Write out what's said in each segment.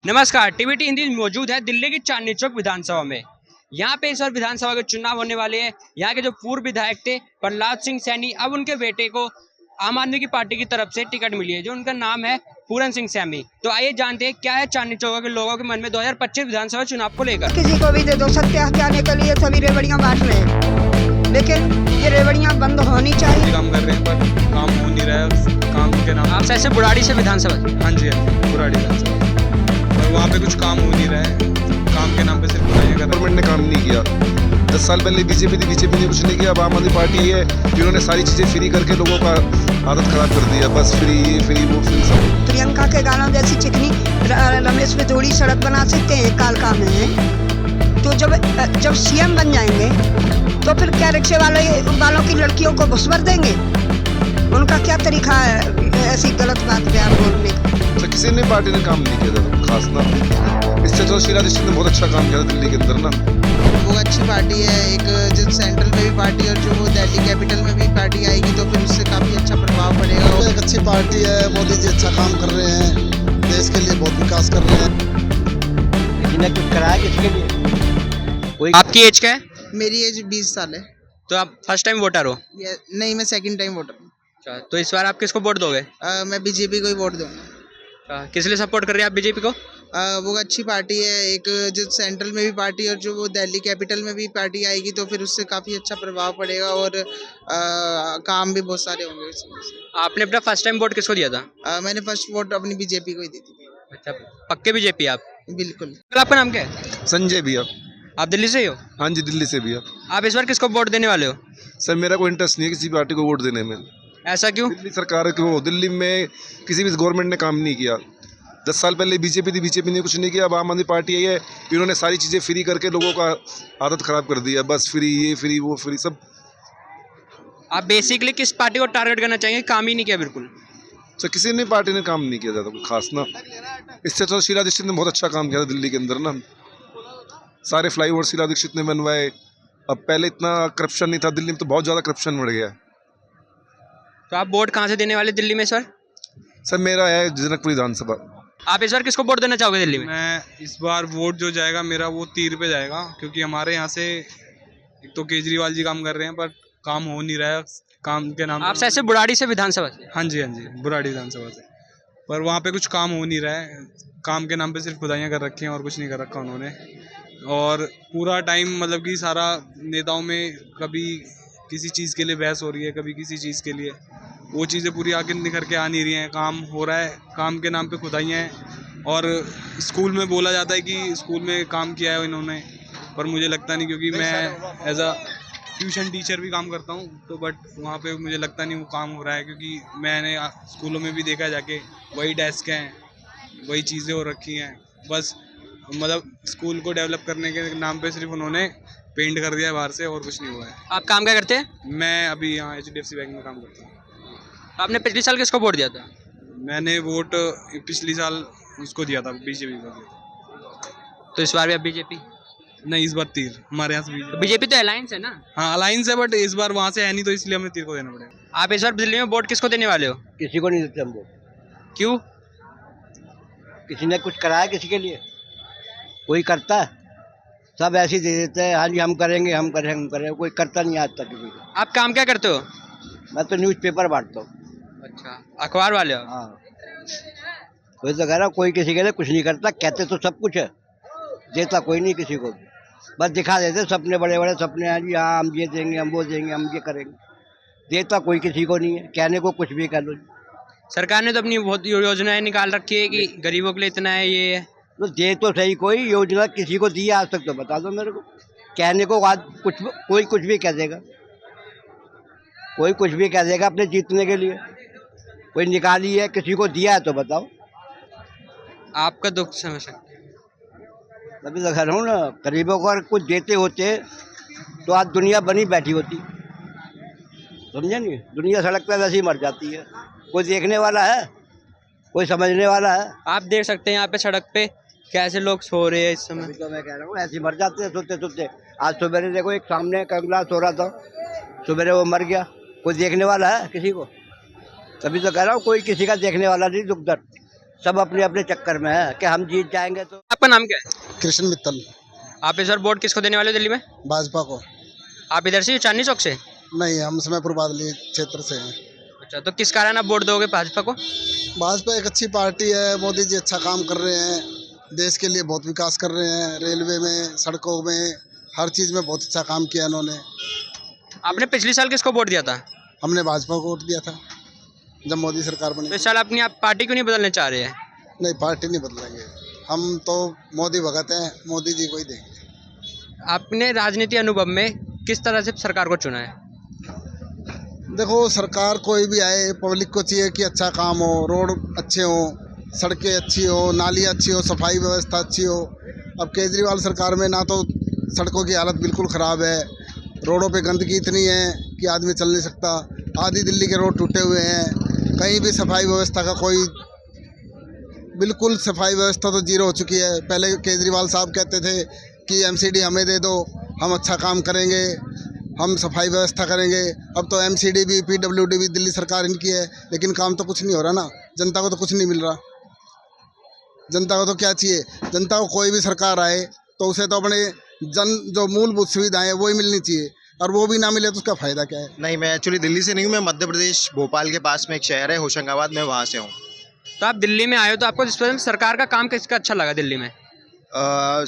नमस्कार, टीवीटी हिंदी मौजूद है दिल्ली की चांदनी चौक विधानसभा में। यहाँ पे इस बार विधानसभा के चुनाव होने वाले हैं। यहाँ के जो पूर्व विधायक थे प्रहलाद सिंह सैनी, अब उनके बेटे को आम आदमी की पार्टी की तरफ से टिकट मिली है, जो उनका नाम है पूरन सिंह सैनी। तो आइए जानते हैं क्या है चांदनी चौक के लोगों के मन में 2025 विधानसभा चुनाव को लेकर। किसी को भी दे दो, सत्य हत्याने के लिए सभी रेवड़ियाँ बांट रहे हैं, लेकिन ये रेवड़ियाँ बंद होनी चाहिए। काम कर रहे हैं पर काम हो नहीं रहा है। काम के नाम आप ऐसे बुढ़ाड़ी से विधानसभा? हाँ जी, बुराड़ी विधानसभा, और वहाँ पे कुछ काम हो नहीं रहा है। काम के नाम पे सिर्फ बुराइयां कर रहे हैं। गवर्नमेंट ने काम नहीं किया। 10 साल पहले बीजेपी ने कुछ नहीं किया। अब आम आदमी पार्टी है जिन्होंने सारी चीजें फ्री करके लोगों का आदत खराब कर दिया। बस फ्री, ये फ्री, वो फ्री, सब। प्रियंका के गानों जैसी चिकनी रमेश में थोड़ी सड़क बना सकते हैं कालका में। तो जब सीएम बन जाएंगे तो फिर क्या रिक्शे वालों की लड़कियों को घुस भर देंगे? उनका क्या तरीका है ऐसी गलत बात बयान बोलने का? तो किसी ने पार्टी ने काम नहीं किया था खास ना। इससे तो शीला दीक्षित ने बहुत अच्छा काम किया था दिल्ली के अंदर ना। वो अच्छी पार्टी है, एक जो सेंट्रल में भी पार्टी और जो वो दिल्ली कैपिटल में भी पार्टी आएगी तो फिर उससे काफ़ी अच्छा प्रभाव पड़ेगा। वो एक अच्छी पार्टी है, मोदी जी अच्छा काम कर रहे हैं, देश के लिए बहुत विकास कर रहे हैं। किसी ने कुछ कराया किसके लिए? कोई आपकी एज क्या है? मेरी एज 20 साल है। तो आप फर्स्ट टाइम वोटर हो? नहीं, मैं सेकंड टाइम वोटर हूँ। तो इस बार आप किसको वोट दोगे? मैं बीजेपी को ही वोट दूंगा। किस लिए सपोर्ट कर रहे हैं आप बीजेपी को? वो अच्छी पार्टी है, एक जो सेंट्रल में भी पार्टी और जो वो दिल्ली कैपिटल में भी पार्टी आएगी तो फिर उससे काफ़ी अच्छा प्रभाव पड़ेगा और काम भी बहुत सारे होंगे उससे। आपने अपना फर्स्ट टाइम वोट किसको दिया था? मैंने फर्स्ट वोट अपनी बीजेपी को ही दी थी। अच्छा, पक्के बीजेपी आप? बिल्कुल। आपका नाम क्या है? संजय भैया। आप दिल्ली से ही हो? हाँ जी, दिल्ली से भैया। आप इस बार किसको वोट देने वाले हो? सर मेरा कोई इंटरेस्ट नहीं है किसी पार्टी को वोट देने में। ऐसा क्यों? दिल्ली सरकार क्यों, दिल्ली में किसी भी गवर्नमेंट ने काम नहीं किया। 10 साल पहले बीजेपी ने कुछ नहीं किया। अब आम आदमी पार्टी है इन्होंने सारी चीजें फ्री करके लोगों का आदत खराब कर दिया। बस फ्री, ये फ्री, वो फ्री, सब। आप बेसिकली किस पार्टी को टारगेट करना चाहेंगे? काम ही नहीं किया बिल्कुल। तो किसी ने पार्टी ने काम नहीं किया था कोई खास ना। इससे तो शीला दीक्षित ने बहुत अच्छा काम किया था दिल्ली के अंदर ना। सारे फ्लाईओवर शीला दीक्षित ने बनवाए। अब पहले इतना करप्शन नहीं था दिल्ली में, तो बहुत ज़्यादा करप्शन बढ़ गया। तो आप वोट कहाँ से देने वाले दिल्ली में सर? सर मेरा है जनकपुर विधानसभा। आप इस बार किसको वोट देना चाहोगे दिल्ली में? मैं इस बार वोट जो जाएगा मेरा वो तीर पे जाएगा, क्योंकि हमारे यहाँ से एक तो केजरीवाल जी काम कर रहे हैं पर काम हो नहीं रहा है। काम के नाम आप ऐसे बुढ़ाड़ी से विधानसभा से? हाँ जी, बुराड़ी विधानसभा से, पर वहाँ पे कुछ काम हो नहीं रहा है। काम के नाम पे सिर्फ खुदाइयाँ कर रखी हैं और कुछ नहीं कर रखा उन्होंने। और पूरा टाइम मतलब कि सारा नेताओं में कभी किसी चीज़ के लिए बहस हो रही है, कभी किसी चीज़ के लिए, वो चीज़ें पूरी आगे निखर के आ नहीं रही हैं। काम हो रहा है, काम के नाम पे खुदाइयाँ हैं। और स्कूल में बोला जाता है कि स्कूल में काम किया है इन्होंने, पर मुझे लगता नहीं, क्योंकि मैं एज अ ट्यूशन टीचर भी काम करता हूँ, तो बट वहाँ पे मुझे लगता नहीं वो काम हो रहा है, क्योंकि मैंने स्कूलों में भी देखा जाके वही डेस्क हैं, वही चीज़ें हो रखी हैं। बस मतलब स्कूल को डेवलप करने के नाम पे सिर्फ उन्होंने पेंट कर दिया है बाहर से, और कुछ नहीं हुआ है। आप काम क्या करते हैं? मैं अभी यहाँ HDFC बैंक में काम करता हूँ। आपने पिछले साल किसको वोट दिया था? मैंने वोट पिछली साल उसको दिया था, बीजेपी को दिया था। तो इस बार भी आप बीजेपी? नहीं, इस बार तीर हमारे यहाँ से बीजेपी तो अलायंस है ना? हाँ, अलायंस है, बट इस बार वहाँ से है नहीं, तो इसलिए हमें तीर को देना पड़ेगा। आप इस बार दिल्ली में वोट किसको देने वाले हो? किसी को नहीं देते हम वोट। क्यों? किसी ने कुछ कराया किसी के लिए? कोई करता है? सब ऐसे ही दे देते हैं, हाँ जी हम करेंगे। कोई करता नहीं आज तक किसी को। आप काम क्या करते हो? मैं तो न्यूज़पेपर बांटता हूँ। अच्छा, अखबार वाले हो? हाँ, कोई तो कह रहा कोई किसी के लिए कुछ नहीं करता। कहते तो सब कुछ है, देता कोई नहीं किसी को। बस दिखा देते सपने, बड़े बड़े सपने हैं जी, हाँ हम ये देंगे, हम वो देंगे, हम ये करेंगे। देता कोई किसी को नहीं है, कहने को कुछ भी कर लो। सरकार ने तो अपनी बहुत योजनाएं निकाल रखी है कि गरीबों के लिए इतना है, ये है। तो दे तो सही, कोई योजना किसी को दी आज तक तो बता दो मेरे को। कहने को आज कोई कुछ भी कह देगा, कोई कुछ भी कह देगा अपने जीतने के लिए। कोई निकाली है, किसी को दिया है तो बताओ। आपका दुख समझ सकते हैं। तभी तो कह रहा हूँ ना, गरीबों को अगर कुछ देते होते तो आज दुनिया बनी बैठी होती। समझे नहीं? दुनिया सड़क पर वैसे ही मर जाती है। कोई देखने वाला है, कोई समझने वाला है? आप देख सकते हैं यहाँ पे सड़क पे कैसे लोग सो रहे हैं इस समय। अभी तो मैं कह रहा हूँ ऐसे ही मर जाते हैं सोते सोते। आज सवेरे देखो एक सामने कंगला सो रहा था, सवेरे वो मर गया। कोई देखने वाला है किसी को? तभी तो कह रहा हूँ कोई किसी का देखने वाला नहीं दुख दर्द। सब अपने अपने चक्कर में है कि हम जीत जाएंगे तो। आपका नाम क्या है? कृष्ण मित्तल, आप इस बार वोट किसको देने वाले हो दिल्ली में? भाजपा को। आप इधर से चांदनी चौक से? नहीं, हम समयपुर बादली क्षेत्र से हैं। अच्छा, तो किस कारण आप वोट दोगे भाजपा को? भाजपा एक अच्छी पार्टी है, मोदी जी अच्छा काम कर रहे हैं, देश के लिए बहुत विकास कर रहे हैं, रेलवे में, सड़कों में, हर चीज़ में बहुत अच्छा काम किया इन्होंने। आपने पिछले साल किसको वोट दिया था? हमने भाजपा को वोट दिया था जब मोदी सरकार बनी। तो इस साल अपनी आप पार्टी क्यों नहीं बदलने चाह रहे हैं? नहीं, पार्टी नहीं बदलेंगे, हम तो मोदी भगत हैं, मोदी जी को ही देंगे। आपने राजनीति अनुभव में किस तरह से सरकार को चुना है? देखो, सरकार कोई भी आए, पब्लिक को चाहिए कि अच्छा काम हो, रोड अच्छे हो, सड़कें अच्छी हो, नाली अच्छी हो, सफाई व्यवस्था अच्छी हो। अब केजरीवाल सरकार में ना तो सड़कों की हालत बिल्कुल ख़राब है, रोडों पे गंदगी इतनी है कि आदमी चल नहीं सकता, आधी दिल्ली के रोड टूटे हुए हैं, कहीं भी सफाई व्यवस्था का कोई, बिल्कुल सफाई व्यवस्था तो जीरो हो चुकी है। पहले केजरीवाल साहब कहते थे कि एमसीडी हमें दे दो, हम अच्छा काम करेंगे, हम सफाई व्यवस्था करेंगे। अब तो एमसीडी भी, पीडब्ल्यूडी भी दिल्ली सरकार इनकी है, लेकिन काम तो कुछ नहीं हो रहा ना, जनता को तो कुछ नहीं मिल रहा। जनता को तो क्या चाहिए, जनता को कोई भी सरकार आए तो उसे तो अपने जो मूलभूत सुविधाएं वो ही मिलनी चाहिए, और वो भी ना मिले तो उसका फ़ायदा क्या है। नहीं, मैं एक्चुअली दिल्ली से नहीं हूँ, मैं मध्य प्रदेश भोपाल के पास में एक शहर है होशंगाबाद, मैं वहाँ से हूँ। तो आप दिल्ली में आए हो, तो आपको इस पर सरकार का काम किसका अच्छा लगा दिल्ली में?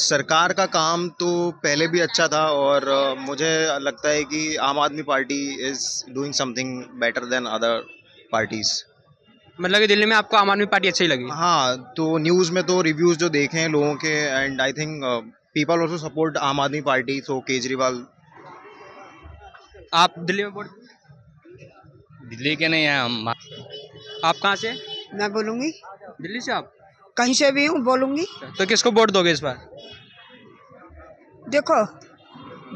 सरकार का काम तो पहले भी अच्छा था, और मुझे लगता है कि आम आदमी party is doing something better than other parties. मतलब कि दिल्ली में आपको आम आदमी पार्टी अच्छी लगी? हाँ, तो न्यूज़ में तो रिव्यूज़ जो देखे हैं लोगों के, and I think people also support आम आदमी पार्टी, सो केजरीवाल। आप दिल्ली में वोट? दिल्ली के नहीं है हम। आप कहाँ से? मैं बोलूँगी, दिल्ली से आप? कहीं से भी हूँ बोलूँगी। तो किसको वोट दोगे इस बार? देखो,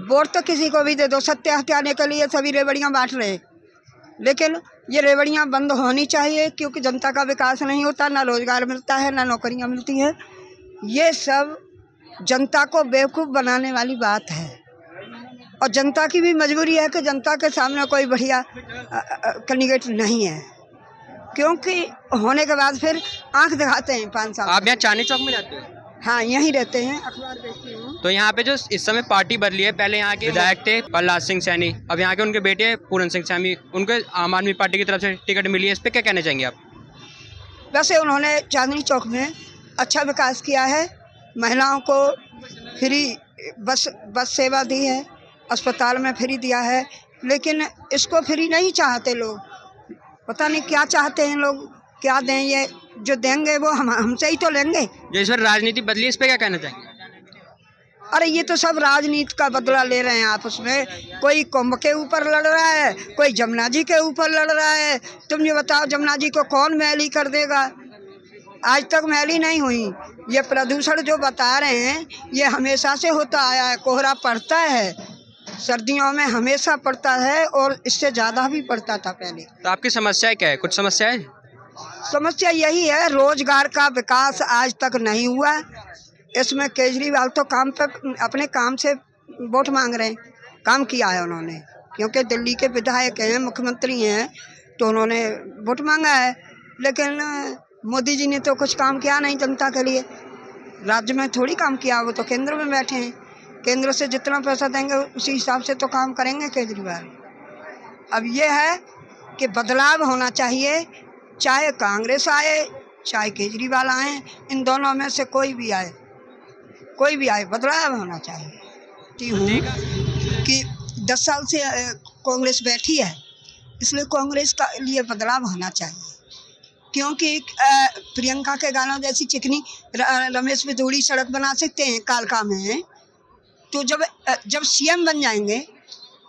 वोट तो किसी को भी दे दो, सत्य हत्याने के लिए सभी रेवड़ियाँ बांट रहे हैं, लेकिन ये रेवड़ियाँ बंद होनी चाहिए, क्योंकि जनता का विकास नहीं होता, ना रोजगार मिलता है, ना नौकरियाँ मिलती हैं। ये सब जनता को बेवकूफ़ बनाने वाली बात है, और जनता की भी मजबूरी है कि जनता के सामने कोई बढ़िया कैंडिडेट नहीं है, क्योंकि होने के बाद फिर आंख दिखाते हैं 5 साल। आप यहाँ चांदनी चौक में रहते हो? हाँ, यहीं रहते हैं, अखबार बेचती हूँ। तो यहाँ पे जो इस समय पार्टी बदली है, पहले यहाँ के विधायक थे प्रहलाद सिंह सैनी, अब यहाँ के उनके बेटे पूरन सिंह सैनी, उनको आम आदमी पार्टी की तरफ से टिकट मिली है, इस पर क्या कहना चाहेंगे आप? वैसे उन्होंने चांदनी चौक में अच्छा विकास किया है, महिलाओं को फ्री बस सेवा दी है, अस्पताल में फ्री दिया है, लेकिन इसको फ्री नहीं चाहते लोग, पता नहीं क्या चाहते हैं लोग, क्या दें, ये जो देंगे वो हमसे ही तो लेंगे। जो इस बार राजनीति बदली, इस पर क्या कहना चाहेंगे? अरे ये तो सब राजनीति का बदला ले रहे हैं आपस में, कोई कुंभ के ऊपर लड़ रहा है, कोई जमुना जी के ऊपर लड़ रहा है। तुम ये बताओ, जमुना जी को कौन मैली कर देगा? आज तक मैली नहीं हुई। ये प्रदूषण जो बता रहे हैं, ये हमेशा से होता आया है, कोहरा पड़ता है, सर्दियों में हमेशा पड़ता है, और इससे ज़्यादा भी पड़ता था पहले। तो आपकी समस्या क्या है? कुछ समस्या है? समस्या यही है, रोजगार का विकास आज तक नहीं हुआ। इसमें केजरीवाल तो काम पर अपने काम से वोट मांग रहे हैं, काम किया है उन्होंने, क्योंकि दिल्ली के विधायक हैं, मुख्यमंत्री हैं, तो उन्होंने वोट मांगा है। लेकिन मोदी जी ने तो कुछ काम किया नहीं जनता के लिए, राज्य में थोड़ी काम किया, वो तो केंद्र में बैठे हैं, केंद्र से जितना पैसा देंगे उसी हिसाब से तो काम करेंगे केजरीवाल। अब ये है कि बदलाव होना चाहिए, चाहे कांग्रेस आए चाहे केजरीवाल आए, इन दोनों में से कोई भी आए, बदलाव होना चाहिए। हूँ कि 10 साल से कांग्रेस बैठी है, इसलिए कांग्रेस का लिए बदलाव होना चाहिए, क्योंकि प्रियंका के गानों जैसी चिकनी रमेश बिधूड़ी सड़क बना सकते हैं कालका में, तो जब सीएम बन जाएंगे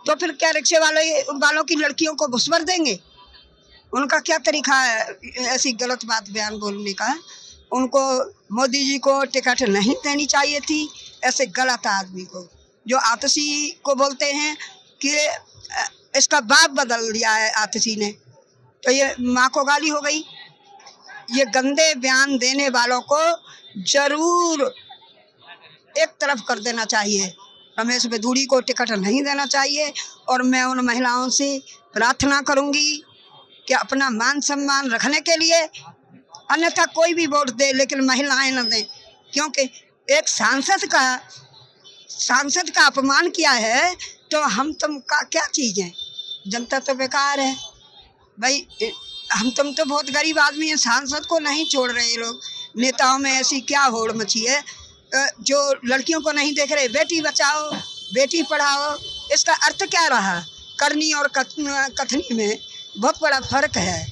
तो फिर क्या रिक्शे वालों की लड़कियों को घुसवर देंगे? उनका क्या तरीका है ऐसी गलत बात बयान बोलने का? उनको मोदी जी को टिकट नहीं देनी चाहिए थी, ऐसे गलत आदमी को, जो आतिशी को बोलते हैं कि इसका बाप बदल दिया है आतिशी ने, तो ये माँ को गाली हो गई। ये गंदे बयान देने वालों को जरूर एक तरफ कर देना चाहिए, रमेश बिधूड़ी को टिकट नहीं देना चाहिए। और मैं उन महिलाओं से प्रार्थना करूंगी कि अपना मान सम्मान रखने के लिए अन्यथा कोई भी वोट दे लेकिन महिलाएं न दें, क्योंकि एक सांसद का अपमान किया है तो हम तुम का क्या चीज़ है। जनता तो बेकार है भाई, हम तुम तो बहुत गरीब आदमी हैं, सांसद को नहीं छोड़ रहे ये लोग। नेताओं में ऐसी क्या होड़ मची है जो लड़कियों को नहीं देख रहे। बेटी बचाओ बेटी पढ़ाओ, इसका अर्थ क्या रहा? करनी और कथनी में बहुत बड़ा फर्क है।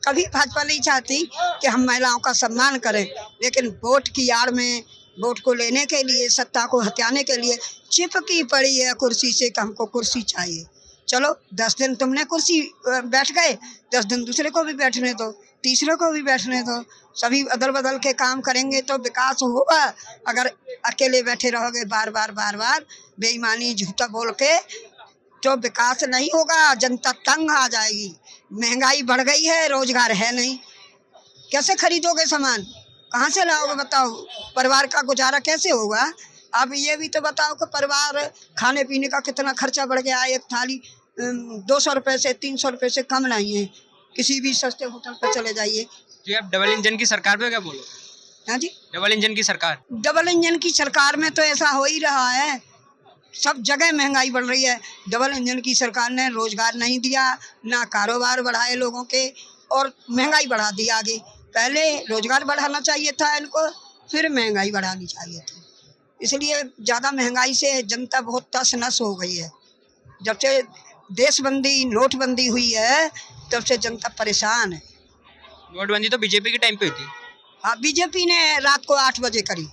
कभी भाजपा नहीं चाहती कि हम महिलाओं का सम्मान करें, लेकिन वोट की आड़ में वोट को लेने के लिए, सत्ता को हथियाने के लिए चिपकी पड़ी है कुर्सी से कि हमको कुर्सी चाहिए। चलो 10 दिन तुमने कुर्सी बैठ गए, 10 दिन दूसरे को भी बैठने दो, तीसरे को भी बैठने दो। सभी अदल बदल के काम करेंगे तो विकास होगा। अगर अकेले बैठे रहोगे बार बार बेईमानी झूठा बोल के तो विकास नहीं होगा। जनता तंग आ जाएगी। महंगाई बढ़ गई है, रोजगार है नहीं, कैसे खरीदोगे सामान, कहाँ से लाओगे बताओ? परिवार का गुजारा कैसे होगा? अब ये भी तो बताओ कि परिवार खाने पीने का कितना खर्चा बढ़ गया है। एक थाली 200 रुपये से 300 रुपये से कम नहीं है। किसी भी सस्ते होटल पर चले जाइए। जी आप डबल इंजन की सरकार पे क्या बोलो? हाँ जी, डबल इंजन की सरकार, डबल इंजन की सरकार में तो ऐसा हो ही रहा है, सब जगह महंगाई बढ़ रही है। डबल इंजन की सरकार ने रोजगार नहीं दिया, ना कारोबार बढ़ाए लोगों के, और महंगाई बढ़ा दी आगे। पहले रोजगार बढ़ाना चाहिए था इनको, फिर महंगाई बढ़ानी चाहिए थी। इसलिए ज़्यादा महंगाई से जनता बहुत तस नस हो गई है। जब से देशबंदी नोटबंदी हुई है तब से जनता परेशान है। नोटबंदी तो बीजेपी के टाइम पे हुई थी। हाँ, बीजेपी ने रात को 8 बजे करी,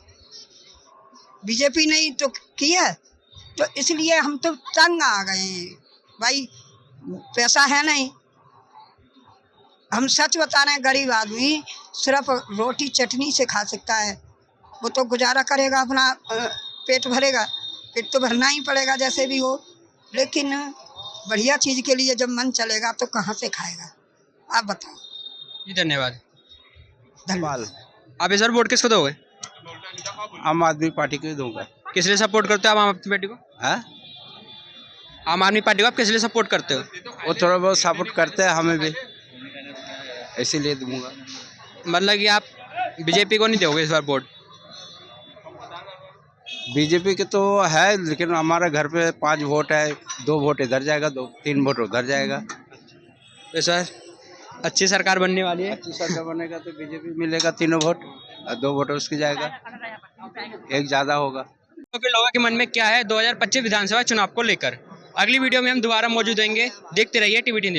बीजेपी ने ही तो की है। तो इसलिए हम तो तंग आ गए हैं भाई, पैसा है नहीं। हम सच बता रहे हैं, गरीब आदमी सिर्फ रोटी चटनी से खा सकता है। वो तो गुजारा करेगा, अपना पेट भरेगा, पेट तो भरना ही पड़ेगा जैसे भी हो। लेकिन बढ़िया चीज़ के लिए जब मन चलेगा तो कहाँ से खाएगा, आप बताओ। जी धन्यवाद। धन्यवाद। आप इस बार वोट किसको दोगे? आम आदमी पार्टी को ही दूंगा। किस लिए सपोर्ट करते हो आप आम आदमी पार्टी को? है आम आदमी पार्टी को आप किस लिए सपोर्ट करते हो? वो थोड़ा बहुत सपोर्ट करते हैं हमें भी, इसीलिए दूंगा। मतलब कि आप बीजेपी को नहीं दोगे इस बार वोट? बीजेपी के तो है, लेकिन हमारे घर पे 5 वोट है, 2 वोट इधर जाएगा, 3 वोट उधर जाएगा। तो सर अच्छी सरकार बनने वाली है। अच्छी सरकार बनेगा तो बीजेपी मिलेगा 3 वोट, और 2 वोट उसकी जाएगा, एक ज़्यादा होगा। तो फिर लोगों के मन में क्या है 2025 विधानसभा चुनाव को लेकर? अगली वीडियो में हम दोबारा मौजूद होंगे। देखते रहिए टीवी न्यूज़।